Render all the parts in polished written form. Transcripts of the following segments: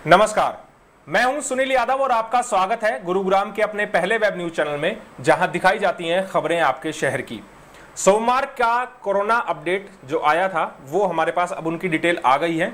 नमस्कार, मैं हूं सुनील यादव और आपका स्वागत है गुरुग्राम के अपने पहले वेब न्यूज चैनल में, जहां दिखाई जाती हैं खबरें आपके शहर की। सोमवार का कोरोना अपडेट जो आया था वो हमारे पास अब उनकी डिटेल आ गई है।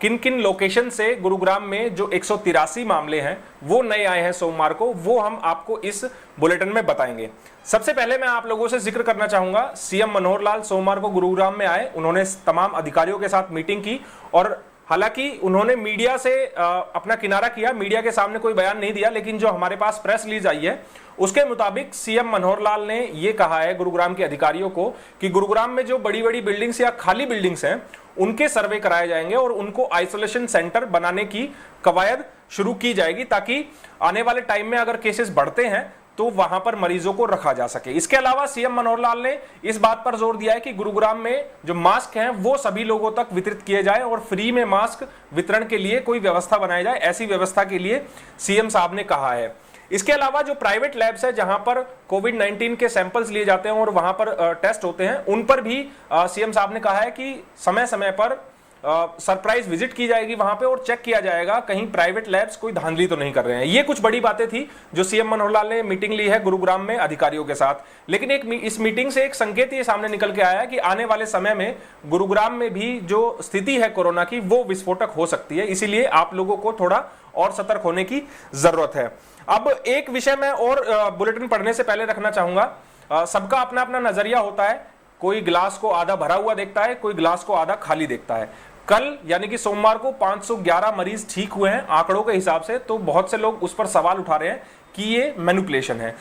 किन किन लोकेशन से गुरुग्राम में जो 183 मामले हैं वो नए आए हैं सोमवार को, वो हम आपको इस बुलेटिन में बताएंगे। सबसे पहले मैं आप लोगों से जिक्र करना चाहूंगा, सीएम मनोहर लाल सोमवार को गुरुग्राम में आए। उन्होंने तमाम अधिकारियों के साथ मीटिंग की और हालांकि उन्होंने मीडिया से अपना किनारा किया, मीडिया के सामने कोई बयान नहीं दिया, लेकिन जो हमारे पास प्रेस रिलीज आई है उसके मुताबिक सीएम मनोहर लाल ने यह कहा है गुरुग्राम के अधिकारियों को कि गुरुग्राम में जो बड़ी बड़ी बिल्डिंग्स या खाली बिल्डिंग्स हैं उनके सर्वे कराए जाएंगे और उनको आइसोलेशन सेंटर बनाने की कवायद शुरू की जाएगी, ताकि आने वाले टाइम में अगर केसेस बढ़ते हैं तो वहां पर मरीजों को रखा जा सके। इसके अलावा सीएम मनोहर लाल ने इस बात पर जोर दिया है कि गुरुग्राम में जो मास्क हैं वो सभी लोगों तक वितरित किए जाए और फ्री में मास्क वितरण के लिए कोई व्यवस्था बनाई जाए। ऐसी व्यवस्था के लिए सीएम साहब ने कहा है। इसके अलावा जो प्राइवेट लैब्स है जहां पर कोविड-19 के सैंपल्स लिए जाते हैं और वहां पर टेस्ट होते हैं, उन पर भी सीएम साहब ने कहा है कि समय समय पर सरप्राइज विजिट की जाएगी वहां पे और चेक किया जाएगा कहीं प्राइवेट लैब्स कोई धांधली तो नहीं कर रहे हैं। ये कुछ बड़ी बातें थी जो सीएम मनोहर लाल ने मीटिंग ली है गुरुग्राम में अधिकारियों के साथ। लेकिन इस मीटिंग से एक संकेत ये सामने निकल के आया है कि आने वाले समय में गुरुग्राम में भी जो स्थिति है कोरोना की वो विस्फोटक हो सकती है, इसीलिए आप लोगों को थोड़ा और सतर्क होने की जरूरत है। अब एक विषय मैं और बुलेटिन पढ़ने से पहले रखना चाहूंगा, सबका अपना अपना नजरिया होता है। कोई गिलास को आधा भरा हुआ देखता है, कोई गिलास को आधा खाली देखता है। कल यानी कि सोमवार को 511 मरीज ठीक हुए हैं आंकड़ों के हिसाब से, तो बहुत से लोग उस पर सवाल उठा रहे हैं कि ये मैनिपुलेशन है।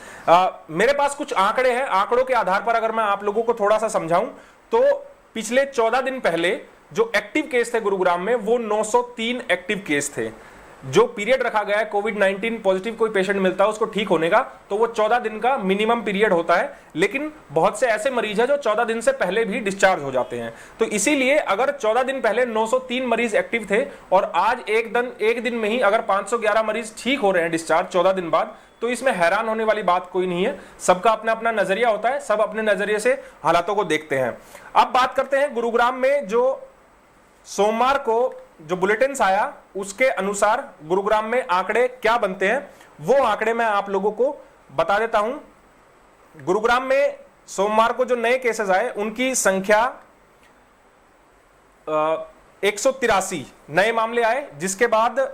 मेरे पास कुछ आंकड़े हैं, आंकड़ों के आधार पर अगर मैं आप लोगों को थोड़ा सा समझाऊं तो पिछले 14 दिन पहले जो एक्टिव केस थे गुरुग्राम में वो 903 एक्टिव केस थे। जो पीरियड रखा गया है कोविड-19 पॉजिटिव कोई पेशेंट मिलता है उसको ठीक होने का, तो वो 14 दिन का मिनिमम पीरियड होता है। लेकिन बहुत से ऐसे मरीज हैं जो 14 दिन से पहले भी डिस्चार्ज हो जाते हैं, तो इसीलिए अगर 14 दिन पहले 903 मरीज एक्टिव थे और आज एक दिन में ही अगर 511 मरीज ठीक हो रहे हैं डिस्चार्ज 14 दिन बाद, तो इसमें हैरान होने वाली बात कोई नहीं है। सबका अपना अपना नजरिया होता है, सब अपने नजरिए से हालातों को देखते हैं। अब बात करते हैं गुरुग्राम में जो सोमवार को जो बुलेटिन आया उसके अनुसार गुरुग्राम में आंकड़े क्या बनते हैं, वो आंकड़े मैं आप लोगों को बता देता हूं। गुरुग्राम में सोमवार को जो नए केसेस आए उनकी संख्या 183 नए मामले आए, जिसके बाद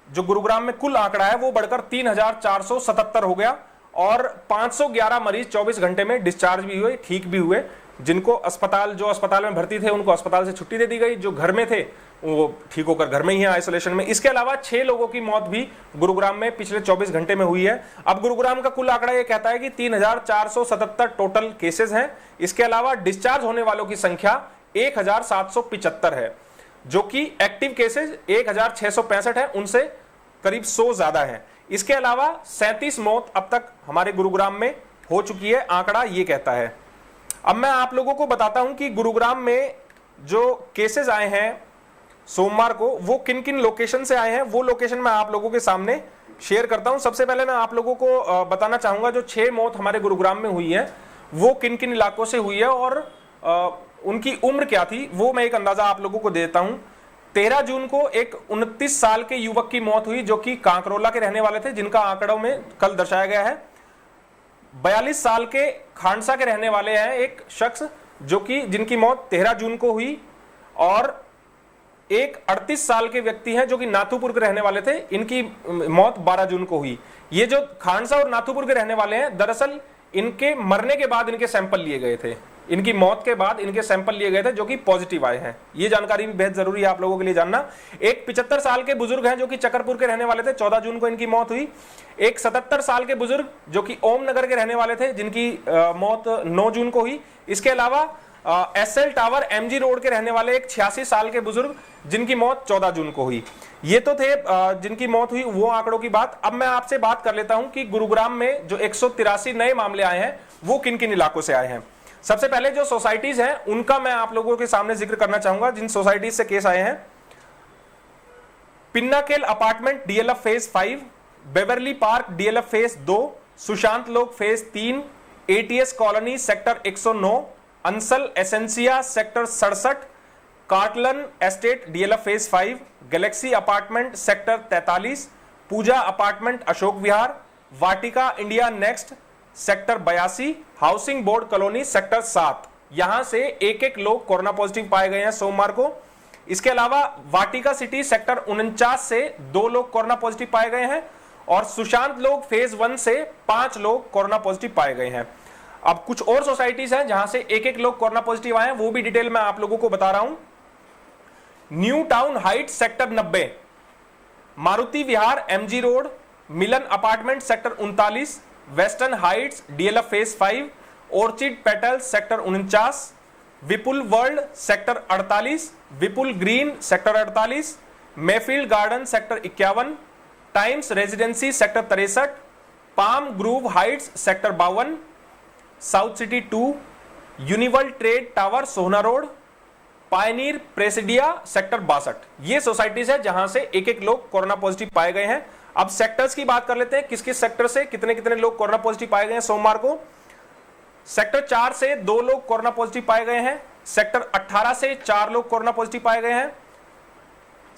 जो गुरुग्राम में कुल आंकड़ा है वो बढ़कर 3477 हो गया और 511 मरीज 24 घंटे में डिस्चार्ज भी हुए, ठीक भी हुए। जिनको अस्पताल में भर्ती थे उनको अस्पताल से छुट्टी दे दी गई, जो घर में थे वो ठीक होकर घर में ही है आइसोलेशन में। इसके अलावा 6 लोगों की मौत भी गुरुग्राम में पिछले 24 घंटे में हुई है। अब गुरुग्राम का कुल आंकड़ा ये कहता है कि 3477 टोटल केसेस हैं। इसके अलावा डिस्चार्ज होने वालों की संख्या 1775 है, जो कि एक्टिव केसेस 1665 है, उनसे करीब 100 ज्यादा है। इसके अलावा 37 मौत अब तक हमारे गुरुग्राम में हो चुकी है, आंकड़ा ये कहता है। अब मैं आप लोगों को बताता हूं कि गुरुग्राम में जो केसेस आए हैं सोमवार को वो किन किन लोकेशन से आए हैं, वो लोकेशन मैं आप लोगों के सामने शेयर करता हूं। सबसे पहले मैं आप लोगों को बताना चाहूंगा जो 6 मौत हमारे गुरुग्राम में हुई है वो किन किन इलाकों से हुई है और उनकी उम्र क्या थी, वो मैं एक अंदाजा आप लोगों को देता हूं। 13 जून को एक 29 साल के युवक की मौत हुई जो कि कांकरोला के रहने वाले थे, जिनका आंकड़ों में कल दर्शाया गया है। 42 साल के खांडसा के रहने वाले हैं एक शख्स जो कि जिनकी मौत 13 जून को हुई, और एक 38 साल के व्यक्ति हैं जो कि नाथुपुर के रहने वाले थे, इनकी मौत 12 जून को हुई। ये जो खांडसा और नाथुपुर के रहने वाले हैं, दरअसल इनके मरने के बाद इनके सैंपल लिए गए थे, इनकी मौत के बाद इनके सैंपल लिए गए थे जो कि पॉजिटिव आए हैं। ये जानकारी भी बेहद जरूरी है आप लोगों के लिए जानना। एक 75 साल के बुजुर्ग हैं जो कि चकरपुर के रहने वाले थे, 14 जून को इनकी मौत हुई। एक 77 साल के बुजुर्ग जो कि ओम नगर के रहने वाले थे, जिनकी मौत 9 जून को हुई। इसके अलावा एसएल टावर एमजी रोड के रहने वाले एक 86 साल के बुजुर्ग जिनकी मौत 14 जून को हुई। ये तो थे जिनकी मौत हुई वो आंकड़ों की बात। अब मैं आपसे बात कर लेता हूं कि गुरुग्राम में जो 183 नए मामले आए हैं वो किन किन इलाकों से आए हैं। सबसे पहले जो सोसाइटीज हैं उनका मैं आप लोगों के सामने जिक्र करना चाहूंगा जिन सोसाइटीज से केस आए हैं। Pinnacle Apartment DLF Phase 5, Beverly Park DLF Phase 2, Sushant Lok Phase 3, ATS Colony sector 109, Ansal Essencia sector 67, Carlton Estate DLF Phase 5, Galaxy Apartment sector 43, Pooja Apartment Ashok Vihar, Vatika India Next sector 82, Housing Board Colony sector 7। यहां से एक एक लोग corona positive पाए गए हैं सोमवार को। इसके अलावा वाटिका सिटी सेक्टर 49 से 2 लोग कोरोना पॉजिटिव पाए गए हैं और सुशांत लोग फेज 1 से 5 लोग कोरोना पॉजिटिव पाए गए हैं। अब कुछ और सोसाइटीज हैं जहां से एक एक लोग कोरोना पॉजिटिव आए हैं, वो भी डिटेल में आप लोगों को बता रहा हूं। New Town Height sector 90, Maruti Vihar MG Road, Milan Apartment sector 39, Western Heights DLF Phase 5, Orchid Petal sector 49, Vipul World sector 48, Vipul Green sector 48, Mayfield Garden sector 51, Times Residency sector 63, Palm Grove Heights sector 52, South City 2, Universal Trade Tower Sohna Road, Pioneer Presidia sector 62। ये societies है जहां से एक एक लोग corona positive पाए गए हैं। अब सेक्टर्स की बात कर लेते हैं, किस किस सेक्टर से कितने कितने लोग कोरोना पॉजिटिव पाए गए हैं सोमवार को। सेक्टर 4 से 2 लोग कोरोना पॉजिटिव पाए गए हैं। सेक्टर 18 से 4 लोग कोरोना पॉजिटिव पाए गए हैं।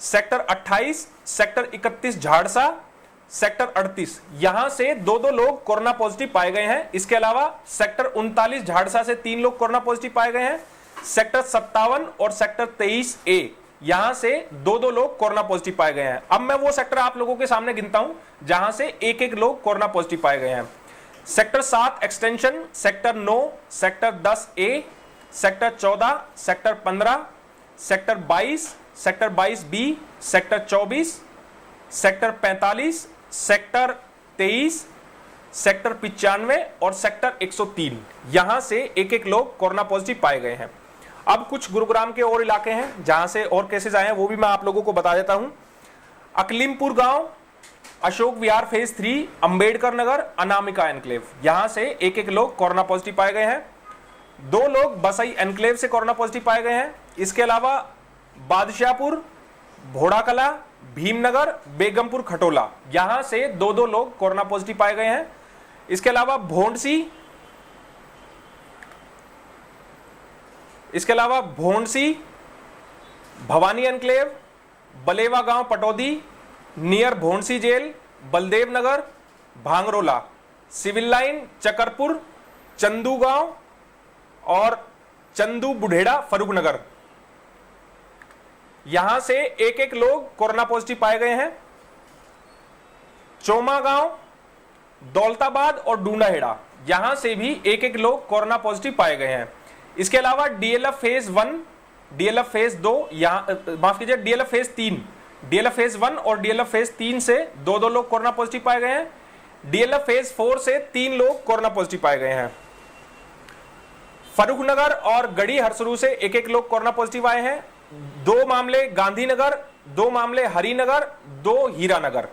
सेक्टर 28, सेक्टर 31 झाड़सा, सेक्टर 38 यहां से 2-2 लोग कोरोना पॉजिटिव पाए गए हैं। इसके अलावा सेक्टर 39 झाड़सा से 3 लोग कोरोना पॉजिटिव पाए गए हैं। सेक्टर 57 और सेक्टर 23A यहां से 2-2 लोग कोरोना पॉजिटिव पाए गए हैं। अब मैं वो सेक्टर आप लोगों के सामने गिनता हूं जहां से एक एक लोग कोरोना पॉजिटिव पाए गए हैं। Sector 7 extension, sector 9, sector 10A, sector 14, sector 15, sector 22, sector 22B, sector 24, sector 45, sector 23, sector 95 और सेक्टर 103 यहां से एक एक लोग कोरोना पॉजिटिव पाए गए हैं। अब कुछ गुरुग्राम के और इलाके हैं जहां से और केसेस आए हैं, वो भी मैं आप लोगों को बता देता हूं। अकलीमपुर गांव, अशोक विहार फेज 3, अंबेडकर नगर, अनामिका एनक्लेव यहां से एक एक लोग कोरोना पॉजिटिव पाए गए हैं। 2 लोग बसई एनक्लेव से कोरोना पॉजिटिव पाए गए हैं। इसके अलावा बादशाहपुर, भोड़ाकला, भीमनगर, बेगमपुर खटोला यहां से 2-2 लोग कोरोना पॉजिटिव पाए गए हैं। इसके अलावा भोंडसी, भवानी एनक्लेव, बलेवा गांव Pataudi, near Bhondsi jail, Baldev Nagar, Bhangrola, civil line, Chakarpur, Chandu गांव और चंदू बुढ़ेड़ा फरूक नगर यहां से एक एक लोग कोरोना पॉजिटिव पाए गए हैं। चोमा गांव, दौलताबाद और डूंडाहेड़ा यहां से भी एक एक लोग कोरोना पॉजिटिव पाए गए हैं। इसके अलावा डीएलएफ फेज 1, डीएलएफ फेज 2 माफ कीजिए डीएलएफ फेज 3, डीएलएफ फेज 1 और डीएलएफ फेज 3 से 2-2 लोग कोरोना पॉजिटिव पाए गए हैं। डीएलएफ फेज 4 से 3 लोग कोरोना पॉजिटिव पाए गए हैं। फर्रुखनगर और गढ़ी हरसरू से एक एक लोग कोरोना पॉजिटिव आए हैं। 2 मामले गांधीनगर, 2 मामले हरिनगर, 2 हीरानगर।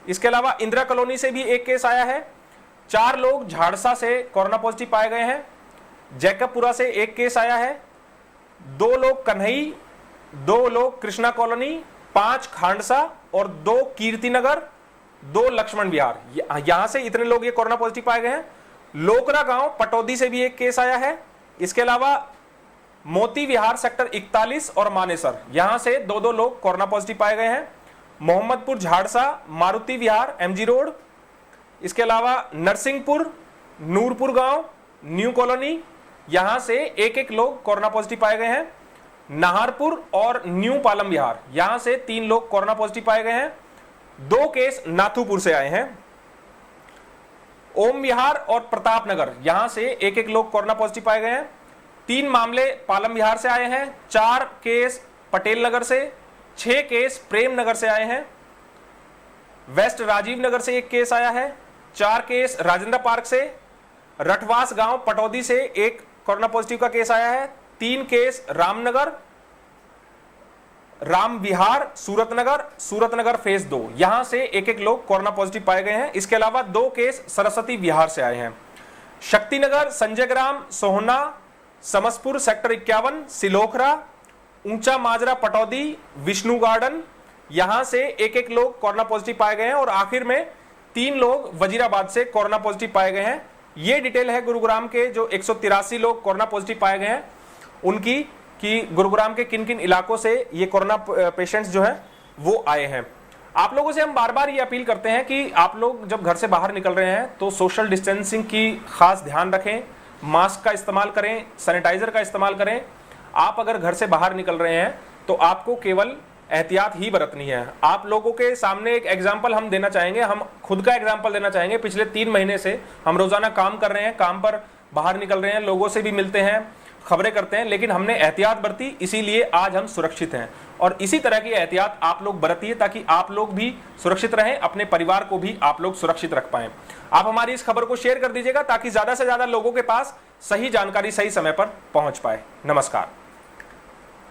इसके अलावा इंदिरा कॉलोनी से भी एक केस आया है। 4 लोग झाड़सा से कोरोना पॉजिटिव पाए गए हैं। जैकबपुरा से एक केस आया है। 2 लोग कन्हई, 2 लोग कृष्णा कॉलोनी, 5 खांडसा और 2 कीर्तिनगर, 2 लक्ष्मण विहार यहां से इतने लोग ये कोरोना पॉजिटिव पाए गए हैं। लोकरा गांव पटौदी से भी एक केस आया है। इसके अलावा मोती विहार सेक्टर 41 और मानेसर यहां से 2-2 लोग कोरोना पॉजिटिव पाए गए हैं। मोहम्मदपुर झाड़सा, मारुति विहार एमजी रोड, इसके अलावा नरसिंहपुर, नूरपुर गांव, न्यू कॉलोनी यहां से एक एक लोग कोरोना पॉजिटिव पाए गए हैं। नाहरपुर और न्यू पालम विहार यहां से 3 लोग कोरोना पॉजिटिव पाए गए हैं। 2 केस नाथुपुर से आए हैं। ओम विहार और प्रतापनगर यहां से एक एक लोग कोरोना पॉजिटिव पाए गए हैं। 3 मामले पालम विहार से आए हैं। 4 केस पटेल नगर से, 6 केस प्रेम नगर से आए हैं। वेस्ट राजीव नगर से एक केस आया है। 4 केस राजेंद्र पार्क से, रठवास गांव पटौदी से एक कोरोना पॉजिटिव का केस आया है। 3 केस रामनगर, राम विहार, सूरतनगर फेज 2 यहां से एक एक लोग कोरोना पॉजिटिव पाए गए हैं। इसके अलावा 2 केस सरस्वती विहार से आए हैं। शक्तिनगर, संजय ग्राम, सोहना, समसपुर सेक्टर 51, सिलोखरा, ऊंचा माजरा पटौदी, विष्णु गार्डन यहां से एक एक लोग कोरोना पॉजिटिव पाए गए हैं। और आखिर में 3 लोग वजीराबाद से कोरोना पॉजिटिव पाए गए हैं। ये डिटेल है गुरुग्राम के जो 183 लोग कोरोना पॉजिटिव पाए गए हैं उनकी, कि गुरुग्राम के किन किन इलाकों से ये कोरोना पेशेंट्स जो है वो आए हैं। आप लोगों से हम बार बार ये अपील करते हैं कि आप लोग जब घर से बाहर निकल रहे हैं तो सोशल डिस्टेंसिंग की खास ध्यान रखें, मास्क का इस्तेमाल करें, सैनिटाइजर का इस्तेमाल करें। आप अगर घर से बाहर निकल रहे हैं तो आपको केवल एहतियात ही बरतनी है। आप लोगों के सामने एक एग्जाम्पल हम देना चाहेंगे, हम खुद का एग्जाम्पल देना चाहेंगे। पिछले 3 महीने से हम रोजाना काम कर रहे हैं, काम पर बाहर निकल रहे हैं, लोगों से भी मिलते हैं, खबरें करते हैं, लेकिन हमने एहतियात बरती, इसीलिए आज हम सुरक्षित हैं। और इसी तरह की एहतियात आप लोग बरतिए ताकि आप लोग भी सुरक्षित रहें, अपने परिवार को भी आप लोग सुरक्षित रख पाएं। आप हमारी इस खबर को शेयर कर दीजिएगा ताकि ज्यादा से ज्यादा लोगों के पास सही जानकारी सही समय पर पहुंच पाए। नमस्कार।